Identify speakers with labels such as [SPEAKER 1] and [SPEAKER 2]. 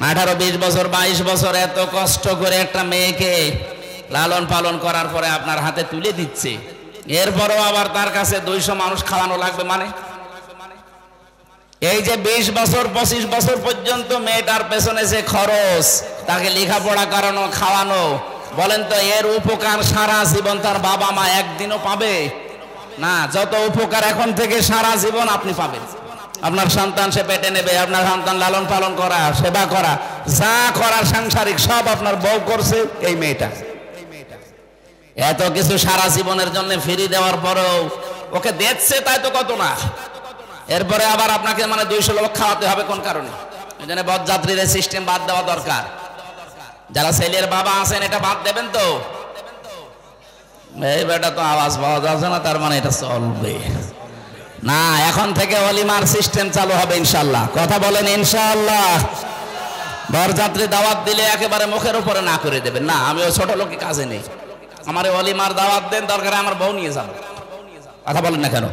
[SPEAKER 1] 18-20 বছর 22 বছর এত কষ্ট করে একটা মেয়েকে লালন পালন করার পরে আপনার হাতে তুলে দিচ্ছে, এরপরেও আবার তার কাছে 200 মানুষ খাওয়ানো লাগবে। মানে এই যে 20 বছর 25 বছর পর্যন্ত মেয়েটার পেছনে যে খরচ, তাকে লেখাপড়া করানো, খাওয়ানো, বলেন তো এর উপকার সারা জীবন তার বাবা মা একদিনও পাবে না? যত উপকার এখন থেকে সারা জীবন আপনি পাবেন। আপনার সন্তান সে পেটে নেবে, আপনার সন্তান লালন পালন করা, সেবা করা, যা করা সাংসারিক সব আপনার বউ করছে এই মেয়েটা। এত কিছু সারা জীবনের জন্য ফ্রি দেওয়ার পরেও ওকে দেখছে, তাই তো কত না। এরপরে আবার আপনাকে মানে 200 লোক খাওয়াতে হবে কোন কারণে? এই জন্য বরযাত্রীর সিস্টেম বাদ দেওয়া দরকার। যারা ছেলের বাবা আছেন এটা বাদ দেবেন তো। এই বেটা তো আওয়াজ পাওয়া যাচ্ছে না, তার মানে এটা চলবে না। এখন থেকে ওলিমার সিস্টেম চালু হবে ইনশাআল্লাহ। কথা বলেন ইনশাআল্লাহ। বরযাত্রী দাওয়াত দিলে একেবারে মুখের উপরে না করে দেবেন না, আমি ওই ছোট লোকের কাজে নেই, আমার ওলিমার দাওয়াত দেন, দরকারে আমার বউ নিয়ে যাবো। কথা বলেন না কেন?